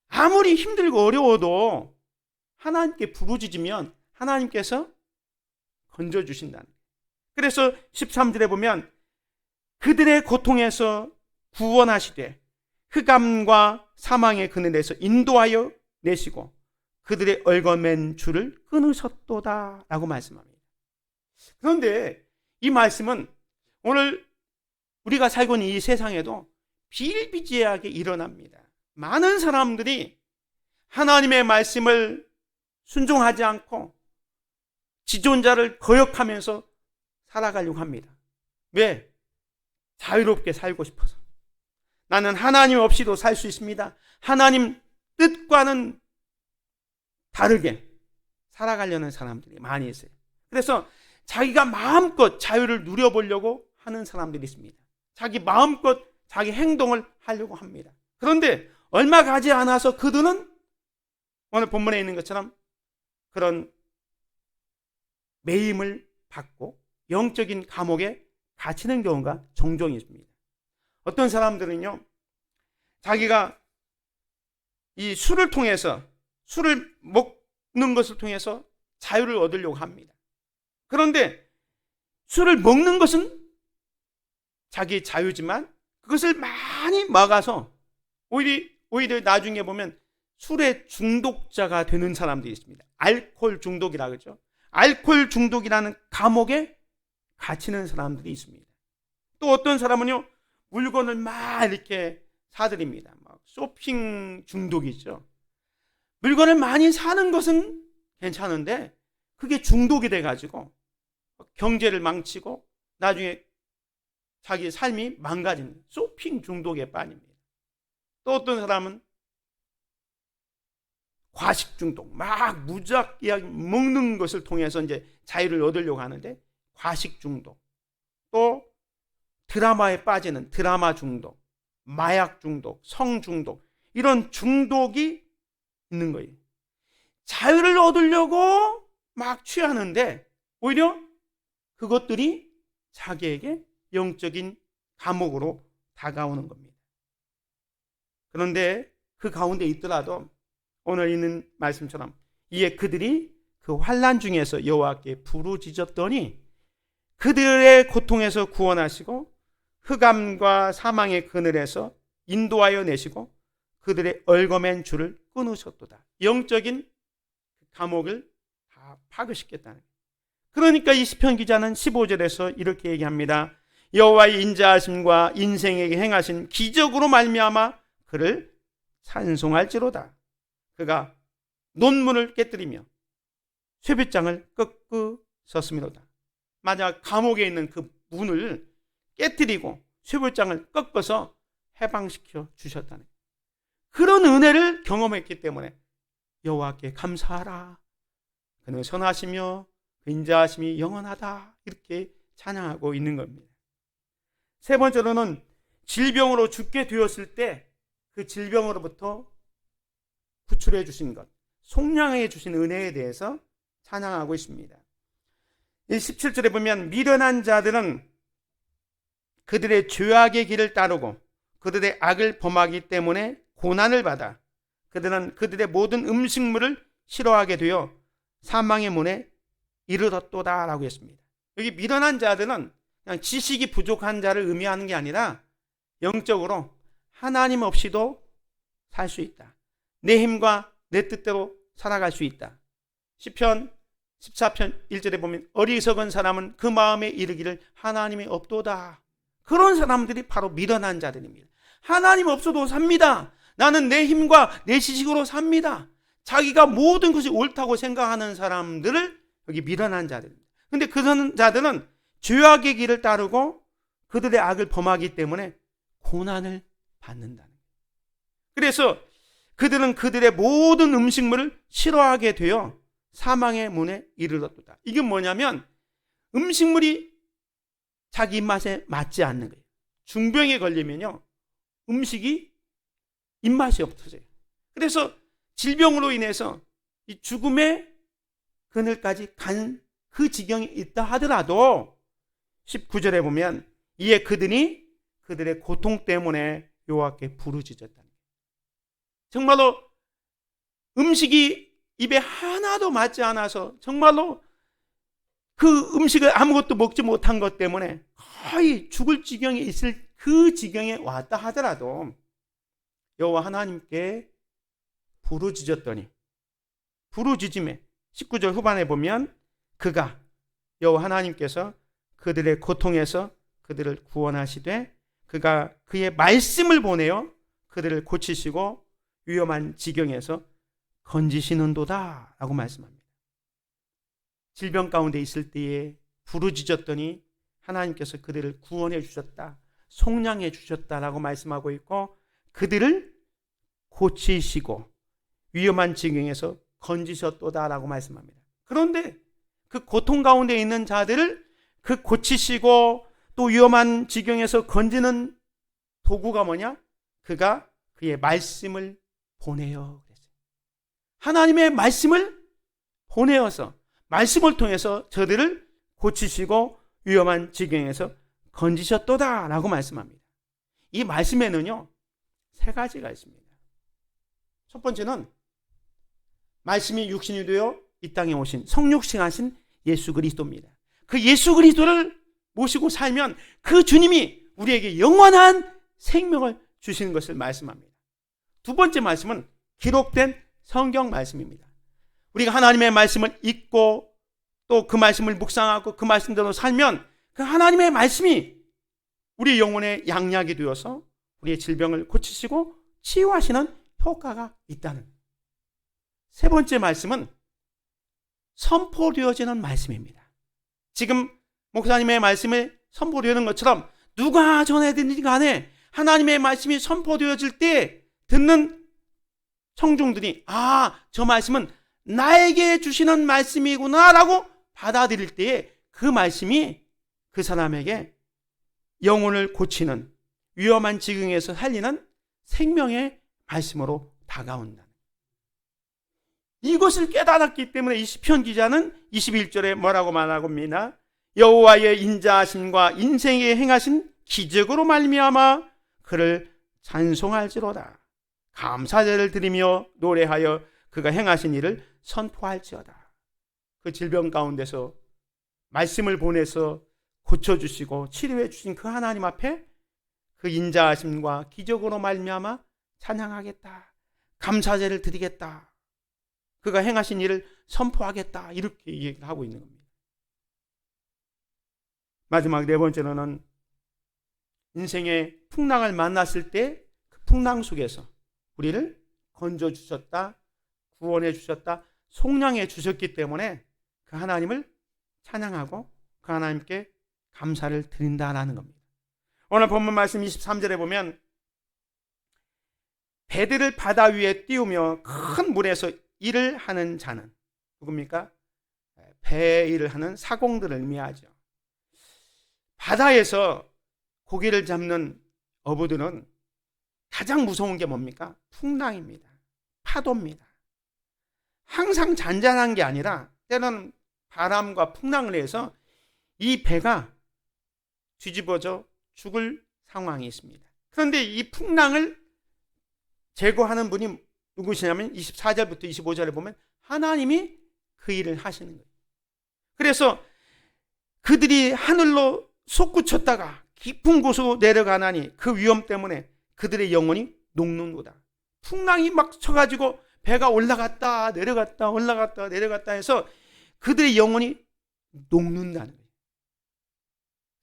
아무리 힘들고 어려워도 하나님께 부르짖으면 하나님께서 건져주신다는 거예요. 그래서 13절에 보면 그들의 고통에서 구원하시되 흑암과 사망의 그늘에서 인도하여 내시고 그들의 얽어맨 줄을 끊으셨도다 라고 말씀합니다. 그런데 이 말씀은 오늘 우리가 살고 있는 이 세상에도 비일비재하게 일어납니다. 많은 사람들이 하나님의 말씀을 순종하지 않고 지존자를 거역하면서 살아가려고 합니다. 왜? 자유롭게 살고 싶어서. 나는 하나님 없이도 살 수 있습니다. 하나님 뜻과는 다르게 살아가려는 사람들이 많이 있어요. 그래서 자기가 마음껏 자유를 누려보려고 하는 사람들이 있습니다. 자기 마음껏 자기 행동을 하려고 합니다. 그런데 얼마 가지 않아서 그들은 오늘 본문에 있는 것처럼 그런 매임을 받고 영적인 감옥에 갇히는 경우가 종종 있습니다. 어떤 사람들은요, 자기가 이 술을 통해서, 술을 먹는 것을 통해서 자유를 얻으려고 합니다. 그런데 술을 먹는 것은 자기 자유지만 그것을 많이 막아서 오히려 나중에 보면 술의 중독자가 되는 사람들이 있습니다. 알코올 중독이라 그러죠. 알코올 중독이라는 감옥에 갇히는 사람들이 있습니다. 또 어떤 사람은요, 물건을 막 이렇게 사들입니다. 막 쇼핑 중독이죠. 물건을 많이 사는 것은 괜찮은데 그게 중독이 돼가지고 경제를 망치고 나중에 자기 삶이 망가집니다. 쇼핑 중독에 빠집니다. 또 어떤 사람은 과식 중독, 막 무작위하게 먹는 것을 통해서 이제 자유를 얻으려고 하는데 과식 중독, 또 드라마에 빠지는 드라마 중독, 마약 중독, 성 중독, 이런 중독이 있는 거예요. 자유를 얻으려고 막 취하는데 오히려 그것들이 자기에게 영적인 감옥으로 다가오는 겁니다. 그런데 그 가운데 있더라도 오늘 있는 말씀처럼 이에 그들이 그 환난 중에서 여호와께 부르짖었더니 그들의 고통에서 구원하시고 흑암과 사망의 그늘에서 인도하여 내시고 그들의 얽어맨 줄을 끊으셨도다. 영적인 감옥을 다 파괴시켰다는 거예요. 그러니까 이 시편 기자는 15절에서 이렇게 얘기합니다. 여호와의 인자하심과 인생에게 행하신 기적으로 말미암아 그를 찬송할지로다. 그가 논문을 깨뜨리며 쇠빗장을 꺾으셨음이로다. 만약 감옥에 있는 그 문을 깨뜨리고 쇠빗장을 꺾어서 해방시켜 주셨다는 거예요. 그런 은혜를 경험했기 때문에 여호와께 감사하라. 그는 선하시며 그 인자하심이 영원하다. 이렇게 찬양하고 있는 겁니다. 세 번째로는 질병으로 죽게 되었을 때 그 질병으로부터 구출해 주신 것, 속량해 주신 은혜에 대해서 찬양하고 있습니다. 17절에 보면 미련한 자들은 그들의 죄악의 길을 따르고 그들의 악을 범하기 때문에 고난을 받아 그들은 그들의 모든 음식물을 싫어하게 되어 사망의 문에 이르렀도다 라고 했습니다. 여기 미련한 자들은 그냥 지식이 부족한 자를 의미하는 게 아니라 영적으로 하나님 없이도 살 수 있다. 내 힘과 내 뜻대로 살아갈 수 있다. 시편 14편 1절에 보면 어리석은 사람은 그 마음에 이르기를 하나님이 없도다. 그런 사람들이 바로 미련한 자들입니다. 하나님 없어도 삽니다. 나는 내 힘과 내 지식으로 삽니다. 자기가 모든 것이 옳다고 생각하는 사람들을 여기 미련한 자들입니다. 그런데 그 자들은 죄악의 길을 따르고 그들의 악을 범하기 때문에 고난을 받는다는 거예요. 그래서 그들은 그들의 모든 음식물을 싫어하게 되어 사망의 문에 이르렀도다. 이게 뭐냐면 음식물이 자기 입맛에 맞지 않는 거예요. 중병에 걸리면요, 음식이 입맛이 없어져요. 그래서 질병으로 인해서 이 죽음의 그늘까지 간 그 지경이 있다 하더라도 19절에 보면 이에 그들이 그들의 고통 때문에 여호와께 부르짖었다는 거예요. 정말로 음식이 입에 하나도 맞지 않아서 정말로 그 음식을 아무것도 먹지 못한 것 때문에 거의 죽을 지경에 있을 그 지경에 왔다 하더라도 여호와 하나님께 부르짖었더니 부르짖음에 19절 후반에 보면 그가 여호와 하나님께서 그들의 고통에서 그들을 구원하시되 그가 그의 말씀을 보내어 그들을 고치시고 위험한 지경에서 건지시는도다 라고 말씀합니다. 질병 가운데 있을 때에 부르짖었더니 하나님께서 그들을 구원해 주셨다, 속량해 주셨다라고 말씀하고 있고 그들을 고치시고 위험한 지경에서 건지셨도다라고 말씀합니다. 그런데 그 고통 가운데 있는 자들을 그 고치시고 또 위험한 지경에서 건지는 도구가 뭐냐? 그가 그의 말씀을 보내어 그랬어요. 하나님의 말씀을 보내어서 말씀을 통해서 저들을 고치시고 위험한 지경에서 건지셨도다라고 말씀합니다. 이 말씀에는요, 세 가지가 있습니다. 첫 번째는 말씀이 육신이 되어 이 땅에 오신 성육신하신 예수 그리스도입니다. 그 예수 그리스도를 모시고 살면 그 주님이 우리에게 영원한 생명을 주시는 것을 말씀합니다. 두 번째 말씀은 기록된 성경 말씀입니다. 우리가 하나님의 말씀을 읽고 또 그 말씀을 묵상하고 그 말씀대로 살면 그 하나님의 말씀이 우리 영혼의 양약이 되어서 우리의 질병을 고치시고 치유하시는 효과가 있다는. 세 번째 말씀은 선포되어지는 말씀입니다. 지금 목사님의 말씀을 선포되는 것처럼 누가 전해드리든 간에 하나님의 말씀이 선포되어질 때 듣는 청중들이 저 말씀은 나에게 주시는 말씀이구나 라고 받아들일 때에 그 말씀이 그 사람에게 영혼을 고치는, 위험한 지경에서 살리는 생명의 말씀으로 다가온다. 이것을 깨달았기 때문에 이 시편 기자는 21절에 뭐라고 말하고 있나? 여호와의 인자하심과 인생에 행하신 기적으로 말미암아 그를 찬송할지로다. 감사제를 드리며 노래하여 그가 행하신 일을 선포할지어다. 그 질병 가운데서 말씀을 보내서 고쳐주시고 치료해 주신 그 하나님 앞에 그 인자하심과 기적으로 말미암아 찬양하겠다. 감사제를 드리겠다. 그가 행하신 일을 선포하겠다. 이렇게 얘기를 하고 있는 겁니다. 마지막 네 번째로는 인생의 풍랑을 만났을 때 그 풍랑 속에서 우리를 건져주셨다, 구원해 주셨다, 속량해 주셨기 때문에 그 하나님을 찬양하고 그 하나님께 감사를 드린다라는 겁니다. 오늘 본문 말씀 23절에 보면 배들을 바다 위에 띄우며 큰 물에서 일을 하는 자는 누굽니까? 배 일을 하는 사공들을 의미하죠. 바다에서 고기를 잡는 어부들은 가장 무서운 게 뭡니까? 풍랑입니다. 파도입니다. 항상 잔잔한 게 아니라 때로는 바람과 풍랑을 해서 이 배가 뒤집어져 죽을 상황이 있습니다. 그런데 이 풍랑을 제거하는 분이 누구시냐면 24절부터 25절에 보면 하나님이 그 일을 하시는 거예요. 그래서 그들이 하늘로 솟구쳤다가 깊은 곳으로 내려가나니 그 위험 때문에 그들의 영혼이 녹는도다. 풍랑이 막 쳐가지고 배가 올라갔다 내려갔다 올라갔다 내려갔다 해서 그들의 영혼이 녹는다는 거예요.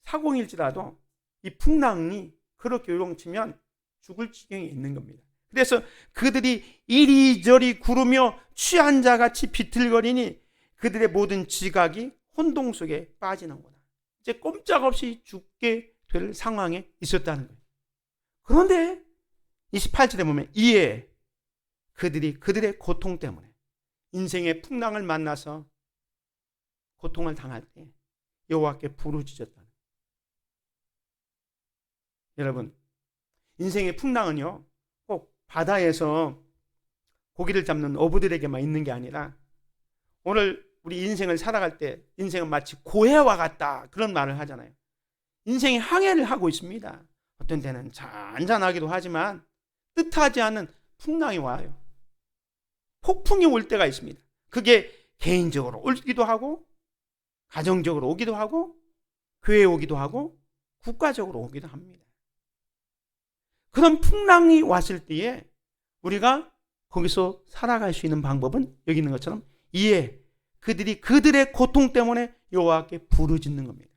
사공일지라도 이 풍랑이 그렇게 요동치면 죽을 지경에 있는 겁니다. 그래서 그들이 이리저리 구르며 취한 자같이 비틀거리니 그들의 모든 지각이 혼동 속에 빠지는 거다. 이제 꼼짝없이 죽게 될 상황에 있었다는 거예요. 그런데 28절에 보면 이에 그들이 그들의 고통 때문에 인생의 풍랑을 만나서 고통을 당할 때 여호와께 부르짖었다는 거예요. 여러분, 인생의 풍랑은요 꼭 바다에서 고기를 잡는 어부들에게만 있는 게 아니라 오늘 우리 인생을 살아갈 때 인생은 마치 고해와 같다 그런 말을 하잖아요. 인생이 항해를 하고 있습니다. 어떤 때는 잔잔하기도 하지만 뜻하지 않은 풍랑이 와요. 폭풍이 올 때가 있습니다. 그게 개인적으로 오기도 하고 가정적으로 오기도 하고 교회에 오기도 하고 국가적으로 오기도 합니다. 그런 풍랑이 왔을 때에 우리가 거기서 살아갈 수 있는 방법은 여기 있는 것처럼 이에 그들이 그들의 고통 때문에 여호와께 부르짖는 겁니다.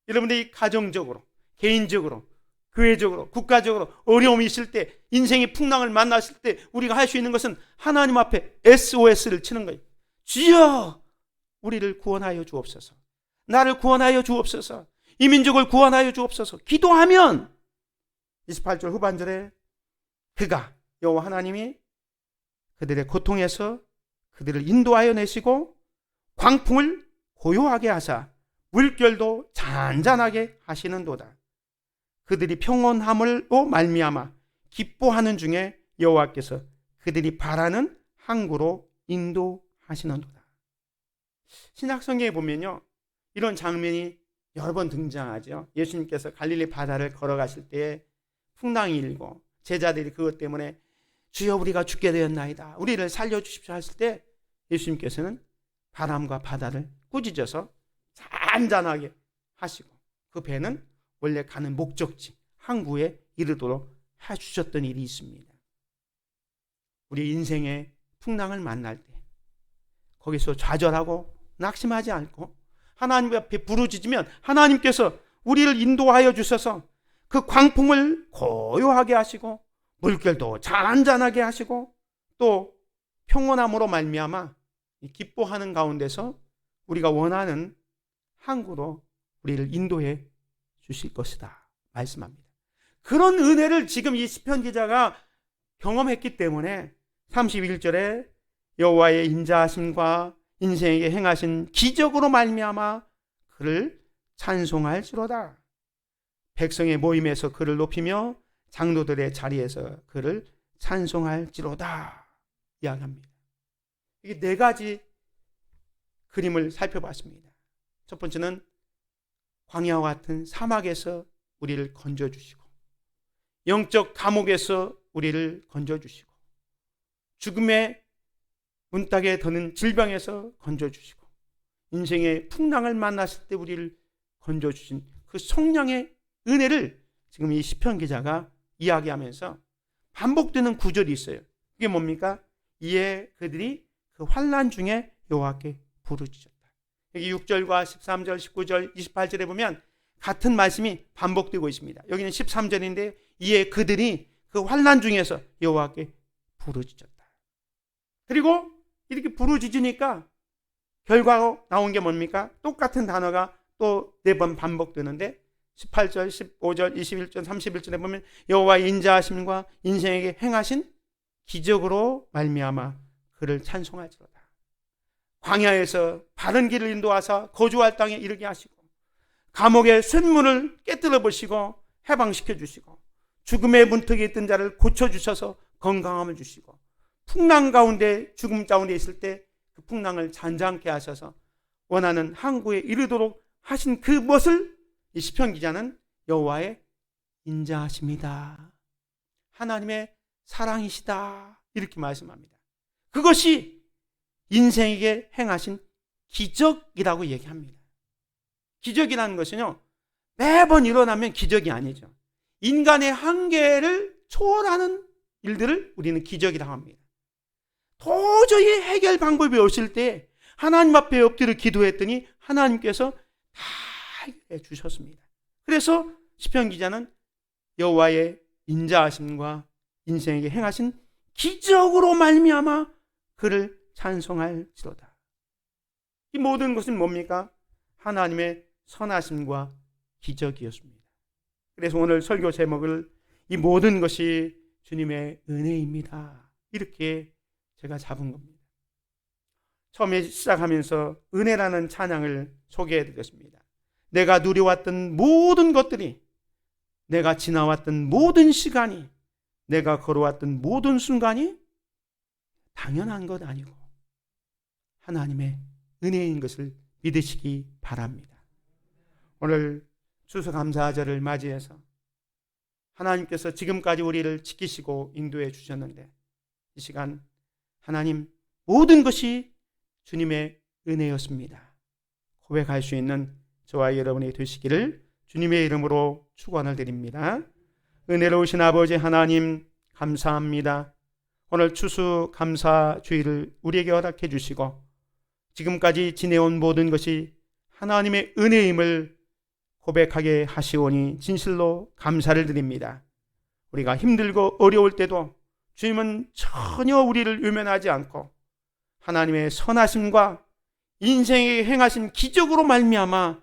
여러분들이 가정적으로, 개인적으로, 교회적으로, 국가적으로 어려움이 있을 때, 인생의 풍랑을 만났을 때 우리가 할 수 있는 것은 하나님 앞에 SOS를 치는 거예요. 주여, 우리를 구원하여 주옵소서. 나를 구원하여 주옵소서. 이 민족을 구원하여 주옵소서. 기도하면 28절 후반절에 그가 여호와 하나님이 그들의 고통에서 그들을 인도하여 내시고 광풍을 고요하게 하사 물결도 잔잔하게 하시는도다. 그들이 평온함으로 말미암아 기뻐하는 중에 여호와께서 그들이 바라는 항구로 인도하시는도다. 신약성경에 보면요 이런 장면이 여러 번 등장하죠. 예수님께서 갈릴리 바다를 걸어가실 때 풍랑이 일고 제자들이 그것 때문에 주여 우리가 죽게 되었나이다. 우리를 살려주십시오 했을 때 예수님께서는 바람과 바다를 꾸짖어서 잔잔하게 하시고 그 배는 원래 가는 목적지 항구에 이르도록 해주셨던 일이 있습니다. 우리 인생의 풍랑을 만날 때 거기서 좌절하고 낙심하지 않고 하나님 앞에 부르짖으면 하나님께서 우리를 인도하여 주셔서 그 광풍을 고요하게 하시고 물결도 잔잔하게 하시고 또 평온함으로 말미암아 기뻐하는 가운데서 우리가 원하는 항구로 우리를 인도해 주실 것이다 말씀합니다. 그런 은혜를 지금 이 시편 기자가 경험했기 때문에 31절에 여호와의 인자하심과 인생에게 행하신 기적으로 말미암아 그를 찬송할지로다. 백성의 모임에서 그를 높이며 장로들의 자리에서 그를 찬송할지로다 이야기합니다. 이게 네 가지 그림을 살펴봤습니다. 첫 번째는 광야와 같은 사막에서 우리를 건져주시고, 영적 감옥에서 우리를 건져주시고, 죽음의 문짝에 드는 질병에서 건져주시고, 인생의 풍랑을 만났을 때 우리를 건져주신 그 성령의 은혜를 지금 이 시편 기자가 이야기하면서 반복되는 구절이 있어요. 그게 뭡니까? 이에 그들이 그 환난 중에 여호와께 부르짖었다. 여기 6절과 13절, 19절, 28절에 보면 같은 말씀이 반복되고 있습니다. 여기는 13절인데 이에 그들이 그 환난 중에서 여호와께 부르짖었다. 그리고 이렇게 부르짖으니까 결과로 나온 게 뭡니까? 똑같은 단어가 또 4번 반복되는데 18절, 15절, 21절, 31절에 보면 여호와의 인자하심과 인생에게 행하신 기적으로 말미암아 그를 찬송할지로다. 광야에서 바른 길을 인도하사 거주할 땅에 이르게 하시고, 감옥의 쇳문을 깨뜨려 보시고 해방시켜 주시고, 죽음의 문턱에 있던 자를 고쳐주셔서 건강함을 주시고, 풍랑 가운데 죽음 가운데 있을 때 그 풍랑을 잔잔케 하셔서 원하는 항구에 이르도록 하신 그 무엇을 이 시편 기자는 여호와의 인자하심이다, 하나님의 사랑이시다 이렇게 말씀합니다. 그것이 인생에게 행하신 기적이라고 얘기합니다. 기적이라는 것은요, 매번 일어나면 기적이 아니죠. 인간의 한계를 초월하는 일들을 우리는 기적이라고 합니다. 도저히 해결 방법이 없을 때 하나님 앞에 엎드려 기도했더니 하나님께서 다 해결해 주셨습니다. 그래서 시편 기자는 여호와의 인자하심과 인생에게 행하신 기적으로 말미암아 그를 찬송할지로다. 이 모든 것은 뭡니까? 하나님의 선하심과 기적이었습니다. 그래서 오늘 설교 제목을 이 모든 것이 주님의 은혜입니다, 이렇게 제가 잡은 겁니다. 처음에 시작하면서 은혜라는 찬양을 소개해드렸습니다. 내가 누려왔던 모든 것들이, 내가 지나왔던 모든 시간이, 내가 걸어왔던 모든 순간이 당연한 것 아니고 하나님의 은혜인 것을 믿으시기 바랍니다. 오늘 추수감사절을 맞이해서 하나님께서 지금까지 우리를 지키시고 인도해 주셨는데, 이 시간 하나님 모든 것이 주님의 은혜였습니다 고백할 수 있는 저와 여러분이 되시기를 주님의 이름으로 축원을 드립니다. 은혜로우신 아버지 하나님 감사합니다. 오늘 추수감사주일을 우리에게 허락해 주시고 지금까지 지내온 모든 것이 하나님의 은혜임을 고백하게 하시오니 진실로 감사를 드립니다. 우리가 힘들고 어려울 때도 주님은 전혀 우리를 외면하지 않고 하나님의 선하심과 인생에 행하신 기적으로 말미암아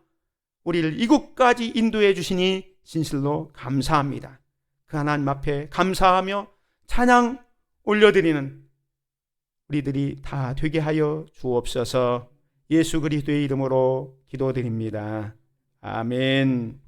우리를 이곳까지 인도해 주시니 진실로 감사합니다. 그 하나님 앞에 감사하며 찬양 올려드리는 우리들이 다 되게 하여 주옵소서. 예수 그리스도의 이름으로 기도드립니다. 아멘.